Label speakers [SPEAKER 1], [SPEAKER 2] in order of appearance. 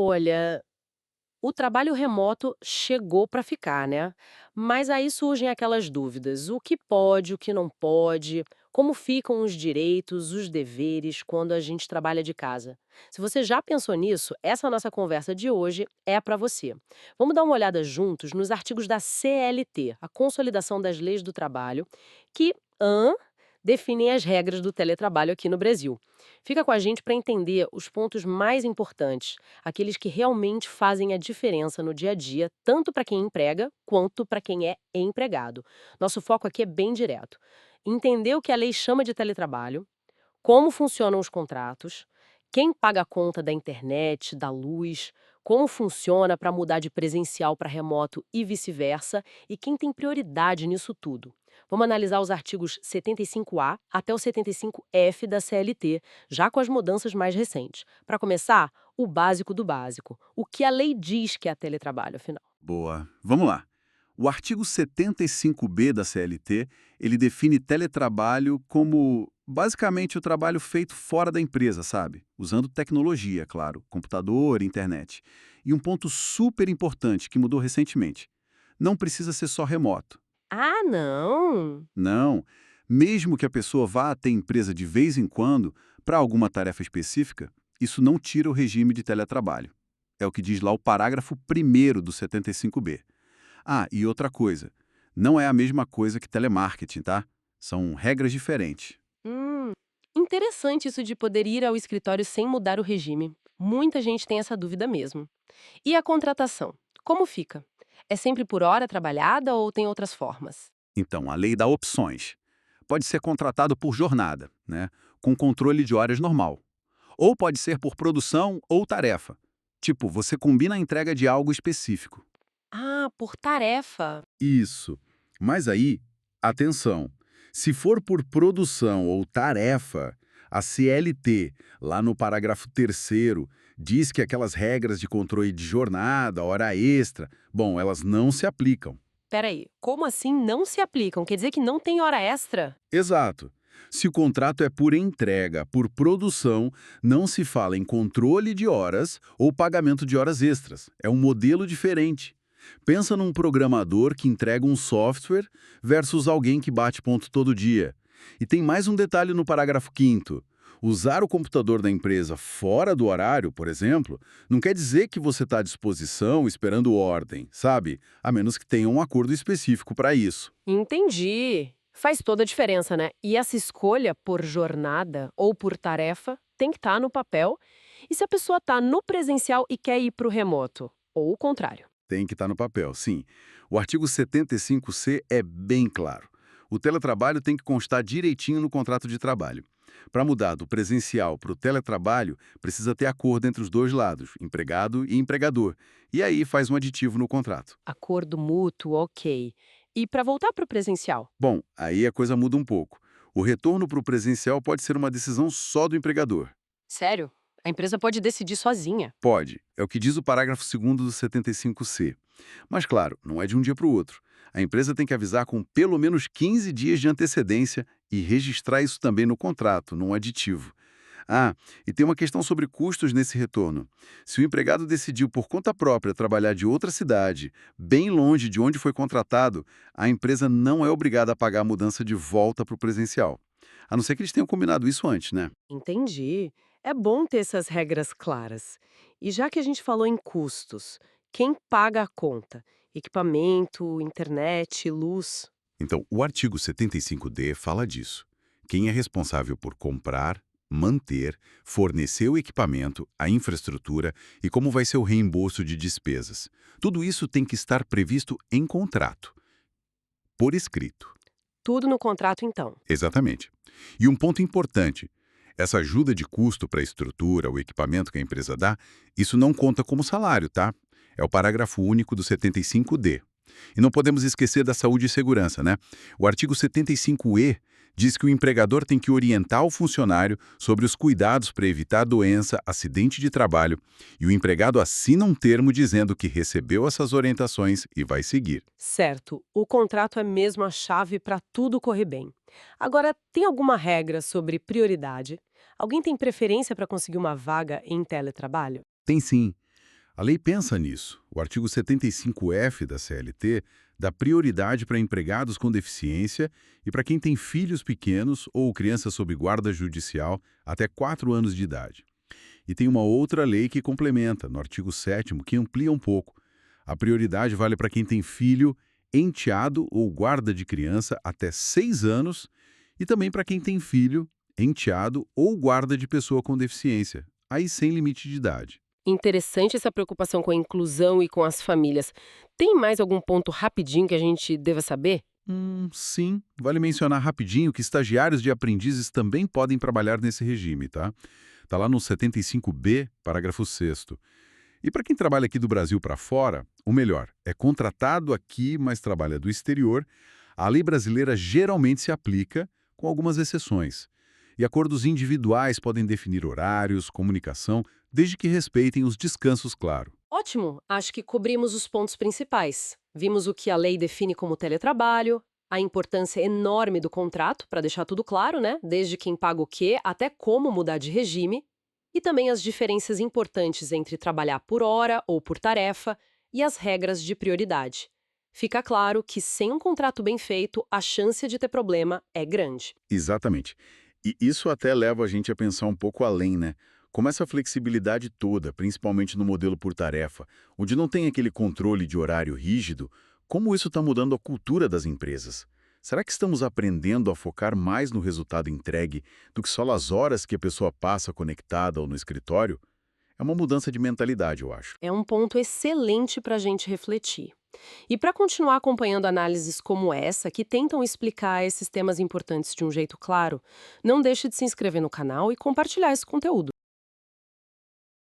[SPEAKER 1] Olha, o trabalho remoto chegou para ficar, né? Mas aí surgem aquelas dúvidas: o que pode, o que não pode, como ficam os direitos, os deveres quando a gente trabalha de casa. Se você já pensou nisso, essa nossa conversa de hoje é para você. Vamos dar uma olhada juntos nos artigos da CLT, a Consolidação das Leis do Trabalho, que definem as regras do teletrabalho aqui no Brasil. Fica com a gente para entender os pontos mais importantes, aqueles que realmente fazem a diferença no dia a dia, tanto para quem emprega quanto para quem é empregado. Nosso foco aqui é bem direto. Entender o que a lei chama de teletrabalho, como funcionam os contratos, quem paga a conta da internet, da luz, como funciona para mudar de presencial para remoto e vice-versa, e quem tem prioridade nisso tudo. Vamos analisar os artigos 75A até o 75F da CLT, já com as mudanças mais recentes. Para começar, o básico do básico. O que a lei diz que é teletrabalho, afinal?
[SPEAKER 2] Boa. Vamos lá. O artigo 75B da CLT, ele define teletrabalho como basicamente o trabalho feito fora da empresa, sabe? Usando tecnologia, claro, computador, internet. E um ponto super importante que mudou recentemente. Não precisa ser só remoto.
[SPEAKER 1] Ah, não!
[SPEAKER 2] Não. Mesmo que a pessoa vá até a empresa de vez em quando para alguma tarefa específica, isso não tira o regime de teletrabalho. É o que diz lá o parágrafo primeiro do 75B. Ah, e outra coisa, não é a mesma coisa que telemarketing, tá? São regras diferentes.
[SPEAKER 1] Hum, interessante isso de poder ir ao escritório sem mudar o regime. Muita gente tem essa dúvida mesmo. E a contratação? Como fica? É sempre por hora trabalhada ou tem outras formas?
[SPEAKER 2] Então, a lei dá opções. Pode ser contratado por jornada, né, com controle de horas normal. Ou pode ser por produção ou tarefa. Tipo, você combina a entrega de algo específico.
[SPEAKER 1] Ah, por tarefa.
[SPEAKER 2] Isso. Mas aí, atenção, se for por produção ou tarefa, a CLT, lá no parágrafo terceiro, diz que aquelas regras de controle de jornada, hora extra, bom, elas não se aplicam.
[SPEAKER 1] Peraí, como assim não se aplicam? Quer dizer que não tem hora extra?
[SPEAKER 2] Exato. Se o contrato é por entrega, por produção, não se fala em controle de horas ou pagamento de horas extras. É um modelo diferente. Pensa num programador que entrega um software versus alguém que bate ponto todo dia. E tem mais um detalhe no parágrafo quinto. Usar o computador da empresa fora do horário, por exemplo, não quer dizer que você está à disposição esperando ordem, sabe? A menos que tenha um acordo específico para isso.
[SPEAKER 1] Entendi. Faz toda a diferença, né? E essa escolha por jornada ou por tarefa tem que estar no papel. E se a pessoa está no presencial e quer ir para o remoto? Ou o contrário?
[SPEAKER 2] Tem que estar no papel, sim. O artigo 75C é bem claro. O teletrabalho tem que constar direitinho no contrato de trabalho. Para mudar do presencial para o teletrabalho, precisa ter acordo entre os dois lados, empregado e empregador. E aí faz um aditivo no contrato.
[SPEAKER 1] Acordo mútuo, ok. E para voltar para o presencial?
[SPEAKER 2] Bom, aí a coisa muda um pouco. O retorno para o presencial pode ser uma decisão só do empregador.
[SPEAKER 1] Sério? A empresa pode decidir sozinha.
[SPEAKER 2] Pode, é o que diz o parágrafo segundo do 75C. Mas, claro, não é de um dia para o outro. A empresa tem que avisar com pelo menos 15 dias de antecedência e registrar isso também no contrato, num aditivo. Ah, e tem uma questão sobre custos nesse retorno. Se o empregado decidiu por conta própria trabalhar de outra cidade, bem longe de onde foi contratado, a empresa não é obrigada a pagar a mudança de volta para o presencial. A não ser que eles tenham combinado isso antes, né?
[SPEAKER 1] Entendi. É bom ter essas regras claras. E já que a gente falou em custos, quem paga a conta? Equipamento, internet, luz?
[SPEAKER 2] Então, o artigo 75D fala disso. Quem é responsável por comprar, manter, fornecer o equipamento, a infraestrutura e como vai ser o reembolso de despesas. Tudo isso tem que estar previsto em contrato, por escrito.
[SPEAKER 1] Tudo no contrato, então.
[SPEAKER 2] Exatamente. E um ponto importante, essa ajuda de custo para a estrutura, o equipamento que a empresa dá, isso não conta como salário, tá? É o parágrafo único do 75D. E não podemos esquecer da saúde e segurança, né? O artigo 75E diz que o empregador tem que orientar o funcionário sobre os cuidados para evitar doença, acidente de trabalho, e o empregado assina um termo dizendo que recebeu essas orientações e vai seguir.
[SPEAKER 1] Certo, o contrato é mesmo a chave para tudo correr bem. Agora, tem alguma regra sobre prioridade? Alguém tem preferência para conseguir uma vaga em teletrabalho?
[SPEAKER 2] Tem sim. A lei pensa nisso. O artigo 75F da CLT dá prioridade para empregados com deficiência e para quem tem filhos pequenos ou crianças sob guarda judicial até 4 anos de idade. E tem uma outra lei que complementa, no artigo 7º, que amplia um pouco. A prioridade vale para quem tem filho, enteado ou guarda de criança até 6 anos e também para quem tem filho, enteado ou guarda de pessoa com deficiência, aí sem limite de idade.
[SPEAKER 1] Interessante essa preocupação com a inclusão e com as famílias. Tem mais algum ponto rapidinho que a gente deva saber?
[SPEAKER 2] Sim. Vale mencionar rapidinho que estagiários de aprendizes também podem trabalhar nesse regime, tá? Tá lá no 75B, parágrafo 6º. E para quem trabalha aqui do Brasil para fora, o melhor, é contratado aqui, mas trabalha do exterior, a lei brasileira geralmente se aplica, com algumas exceções. E acordos individuais podem definir horários, comunicação, desde que respeitem os descansos, claro.
[SPEAKER 1] Ótimo! Acho que cobrimos os pontos principais. Vimos o que a lei define como teletrabalho, a importância enorme do contrato, para deixar tudo claro, né? Desde quem paga o quê até como mudar de regime, e também as diferenças importantes entre trabalhar por hora ou por tarefa e as regras de prioridade. Fica claro que sem um contrato bem feito, a chance de ter problema é grande.
[SPEAKER 2] Exatamente. E isso até leva a gente a pensar um pouco além, né? Como essa flexibilidade toda, principalmente no modelo por tarefa, onde não tem aquele controle de horário rígido, como isso está mudando a cultura das empresas? Será que estamos aprendendo a focar mais no resultado entregue do que só as horas que a pessoa passa conectada ou no escritório? É uma mudança de mentalidade, eu acho.
[SPEAKER 1] É um ponto excelente para a gente refletir. E para continuar acompanhando análises como essa, que tentam explicar esses temas importantes de um jeito claro, não deixe de se inscrever no canal e compartilhar esse conteúdo.